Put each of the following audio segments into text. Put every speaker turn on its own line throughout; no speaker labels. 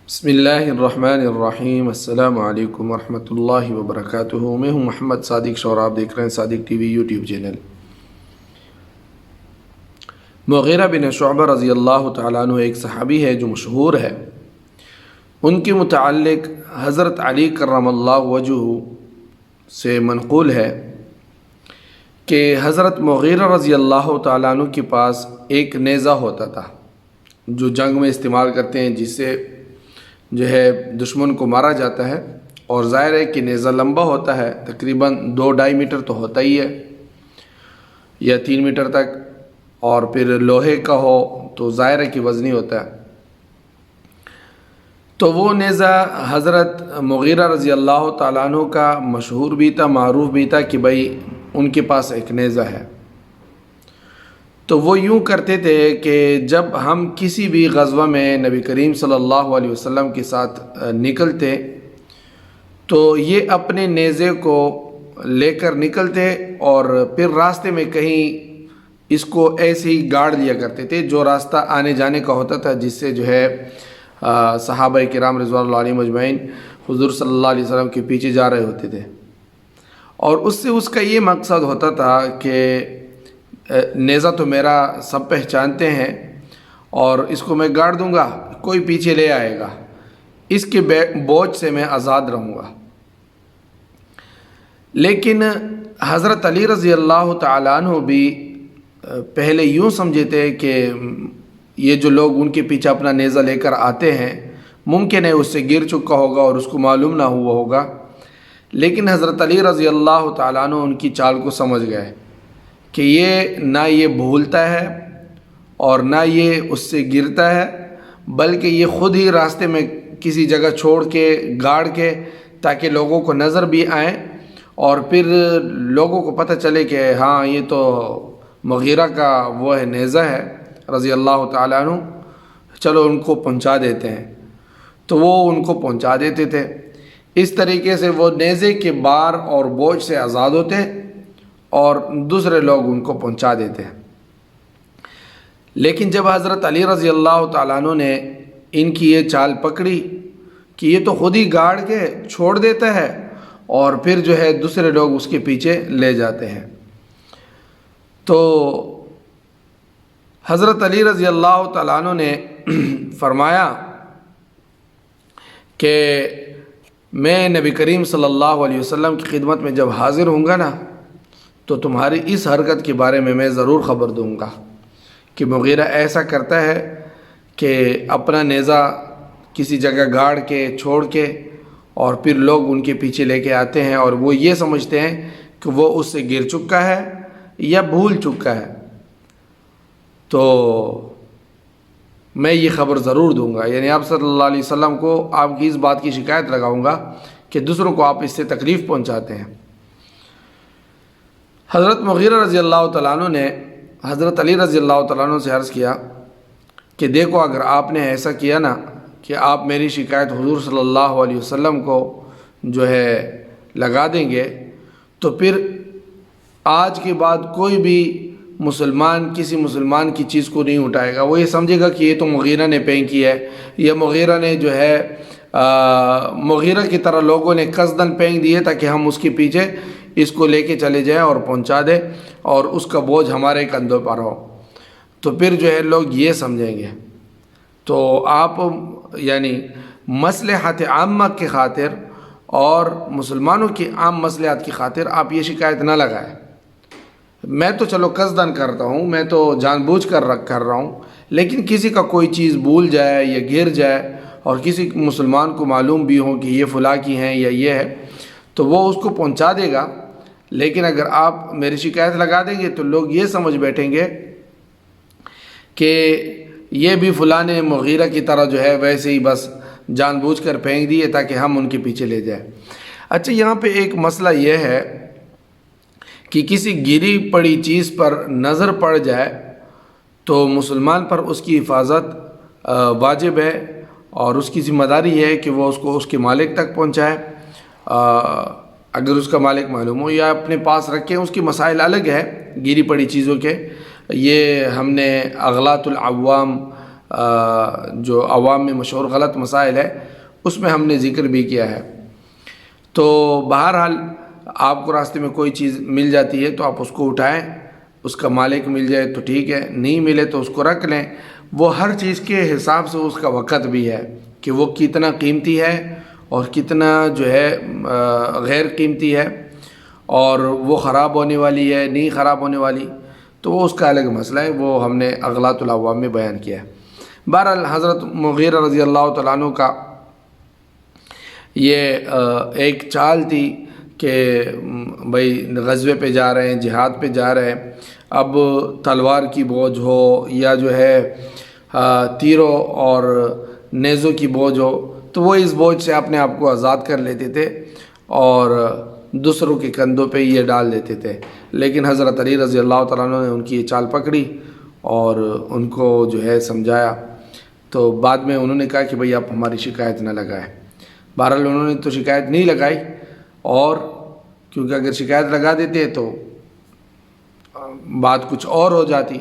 بسم اللہ الرحمن الرحیم۔ السلام علیکم ورحمۃ اللہ وبرکاتہ۔ میں ہوں محمد صادق شور، آپ دیکھ رہے ہیں صادق ٹی وی یوٹیوب چینل۔ مغیرہ بن شعبہ رضی اللہ تعالیٰ عنہ ایک صحابی ہے جو مشہور ہے۔ ان کے متعلق حضرت علی کرم اللہ وجہہ سے منقول ہے کہ حضرت مغیرہ رضی اللہ تعالیٰ عنہ کے پاس ایک نیزہ ہوتا تھا جو جنگ میں استعمال کرتے ہیں، جس سے جو ہے دشمن کو مارا جاتا ہے۔ اور ظاہر ہے کہ نیزہ لمبا ہوتا ہے، تقریباً 2-2.5 میٹر تو ہوتا ہی ہے یا 3 میٹر تک، اور پھر لوہے کا ہو تو ظاہر ہے کہ وزنی ہوتا ہے۔ تو وہ نیزہ حضرت مغیرہ رضی اللہ تعالیٰ عنہ کا مشہور بھی تھا، معروف بھی تھا کہ بھائی ان کے پاس ایک نیزہ ہے۔ تو وہ یوں کرتے تھے کہ جب ہم کسی بھی غزوہ میں نبی کریم صلی اللہ علیہ وسلم کے ساتھ نکلتے تو یہ اپنے نیزے کو لے کر نکلتے، اور پھر راستے میں کہیں اس کو ایسے ہی گاڑ لیا کرتے تھے، جو راستہ آنے جانے کا ہوتا تھا، جس سے جو ہے صحابہ کرام رضوان اللہ علیہم اجمعین حضور صلی اللہ علیہ وسلم کے پیچھے جا رہے ہوتے تھے۔ اور اس سے اس کا یہ مقصد ہوتا تھا کہ نیزہ تو میرا سب پہچانتے ہیں، اور اس کو میں گاڑ دوں گا، کوئی پیچھے لے آئے گا، اس کے بوجھ سے میں آزاد رہوں گا۔ لیکن حضرت علی رضی اللہ تعالیٰ عنہ بھی پہلے یوں سمجھے تھے کہ یہ جو لوگ ان کے پیچھے اپنا نیزہ لے کر آتے ہیں، ممکن ہے اس سے گر چکا ہوگا اور اس کو معلوم نہ ہوا ہوگا۔ لیکن حضرت علی رضی اللہ تعالیٰ عنہ ان کی چال کو سمجھ گئے کہ یہ نہ یہ بھولتا ہے اور نہ یہ اس سے گرتا ہے، بلکہ یہ خود ہی راستے میں کسی جگہ چھوڑ کے گاڑ کے، تاکہ لوگوں کو نظر بھی آئیں اور پھر لوگوں کو پتہ چلے کہ ہاں یہ تو مغیرہ کا وہ ہے، نیزہ ہے رضی اللہ تعالیٰ عنہ، چلو ان کو پہنچا دیتے ہیں۔ تو وہ ان کو پہنچا دیتے تھے۔ اس طریقے سے وہ نیزے کے بار اور بوجھ سے آزاد ہوتے اور دوسرے لوگ ان کو پہنچا دیتے ہیں۔ لیکن جب حضرت علی رضی اللہ تعالیٰ عنہ نے ان کی یہ چال پکڑی کہ یہ تو خود ہی گاڑ کے چھوڑ دیتا ہے اور پھر جو ہے دوسرے لوگ اس کے پیچھے لے جاتے ہیں، تو حضرت علی رضی اللہ تعالیٰ عنہ نے فرمایا کہ میں نبی کریم صلی اللہ علیہ وسلم کی خدمت میں جب حاضر ہوں گا نا، تو تمہاری اس حرکت کے بارے میں ضرور خبر دوں گا کہ مغیرہ ایسا کرتا ہے کہ اپنا نیزہ کسی جگہ گاڑ کے چھوڑ کے اور پھر لوگ ان کے پیچھے لے کے آتے ہیں، اور وہ یہ سمجھتے ہیں کہ وہ اس سے گر چکا ہے یا بھول چکا ہے۔ تو میں یہ خبر ضرور دوں گا، یعنی آپ صلی اللہ علیہ وسلم کو آپ کی اس بات کی شکایت لگاؤں گا کہ دوسروں کو آپ اس سے تکلیف پہنچاتے ہیں۔ حضرت مغیرہ رضی اللہ تعالیٰ عنہ نے حضرت علی رضی اللہ تعالیٰ عنہ سے عرض کیا کہ دیکھو، اگر آپ نے ایسا کیا نا کہ آپ میری شکایت حضور صلی اللہ علیہ وسلم کو جو ہے لگا دیں گے، تو پھر آج کے بعد کوئی بھی مسلمان کسی مسلمان کی چیز کو نہیں اٹھائے گا۔ وہ یہ سمجھے گا کہ یہ تو مغیرہ نے پینگ کی ہے، یا مغیرہ نے جو ہے مغیرہ کی طرح لوگوں نے قصداً پینگ دی ہے تاکہ ہم اس کے پیچھے اس کو لے کے چلے جائیں اور پہنچا دیں اور اس کا بوجھ ہمارے کندھوں پر ہو، تو پھر جو ہے لوگ یہ سمجھیں گے۔ تو آپ یعنی مصلحت عامہ کی خاطر اور مسلمانوں کی عام مصلحت کی خاطر آپ یہ شکایت نہ لگائیں۔ میں تو چلو قصداً کرتا ہوں، میں تو جان بوجھ کر کر رہا ہوں، لیکن کسی کا کوئی چیز بھول جائے یا گر جائے اور کسی مسلمان کو معلوم بھی ہو کہ یہ فلاں کی ہیں یا یہ ہے، تو وہ اس کو پہنچا دے گا۔ لیکن اگر آپ میری شکایت لگا دیں گے تو لوگ یہ سمجھ بیٹھیں گے کہ یہ بھی فلاں مغیرہ کی طرح جو ہے ویسے ہی بس جان بوجھ کر پھینک دیے تاکہ ہم ان کے پیچھے لے جائیں۔ اچھا، یہاں پہ ایک مسئلہ یہ ہے کہ کسی گری پڑی چیز پر نظر پڑ جائے تو مسلمان پر اس کی حفاظت واجب ہے، اور اس کی ذمہ داری ہے کہ وہ اس کو اس کے مالک تک پہنچائے، اگر اس کا مالک معلوم ہو، یا اپنے پاس رکھیں۔ اس کی مسائل الگ ہے گری پڑی چیزوں کے، یہ ہم نے اغلاط العوام جو عوام میں مشہور غلط مسائل ہے اس میں ہم نے ذکر بھی کیا ہے۔ تو بہرحال آپ کو راستے میں کوئی چیز مل جاتی ہے تو آپ اس کو اٹھائیں، اس کا مالک مل جائے تو ٹھیک ہے، نہیں ملے تو اس کو رکھ لیں۔ وہ ہر چیز کے حساب سے اس کا وقت بھی ہے کہ وہ کتنا قیمتی ہے اور کتنا جو ہے غیر قیمتی ہے، اور وہ خراب ہونے والی ہے نہیں خراب ہونے والی، تو وہ اس کا الگ مسئلہ ہے، وہ ہم نے اغلاط العوام میں بیان کیا ہے۔ بہرحال حضرت مغیرہ رضی اللہ تعالیٰ عنہ کا یہ ایک چال تھی کہ بھئی غزوے پہ جا رہے ہیں، جہاد پہ جا رہے ہیں، اب تلوار کی بوجھ ہو یا جو ہے تیروں اور نیزوں کی بوجھ ہو، تو وہ اس بوجھ سے اپنے آپ کو آزاد کر لیتے تھے اور دوسروں کے کندھوں پہ یہ ڈال دیتے تھے۔ لیکن حضرت علی رضی اللہ تعالیٰ عنہ نے ان کی یہ چال پکڑی اور ان کو جو ہے سمجھایا، تو بعد میں انہوں نے کہا کہ بھئی آپ ہماری شکایت نہ لگائیں۔ بہرحال انہوں نے تو شکایت نہیں لگائی، اور کیونکہ اگر شکایت لگا دیتے تو بات کچھ اور ہو جاتی،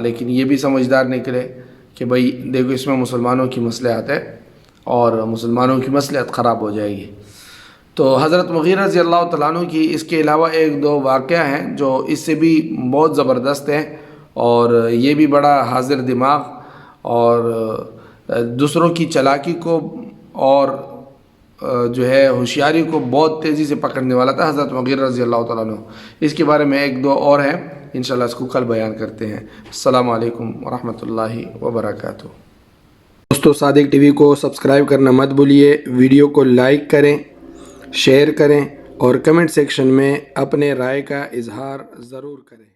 لیکن یہ بھی سمجھدار نکلے کہ بھئی دیکھو اس میں مسلمانوں کی مصلحت ہے اور مسلمانوں کی مصلحت خراب ہو جائے گی۔ تو حضرت مغیرہ رضی اللہ تعالیٰ عنہ کی اس کے علاوہ ایک دو واقعہ ہیں جو اس سے بھی بہت زبردست ہیں، اور یہ بھی بڑا حاضر دماغ اور دوسروں کی چالاکی کو اور جو ہے ہوشیاری کو بہت تیزی سے پکڑنے والا تھا حضرت مغیرہ رضی اللہ تعالیٰ عنہ۔ اس کے بارے میں ایک دو اور ہیں، انشاءاللہ اس کو کل بیان کرتے ہیں۔ السلام علیکم ورحمۃ اللہ وبرکاتہ۔ دوستو صادق ٹی وی کو سبسکرائب کرنا مت بھولیے، ویڈیو کو لائک کریں، شیئر کریں اور کمنٹ سیکشن میں اپنے رائے کا اظہار ضرور کریں۔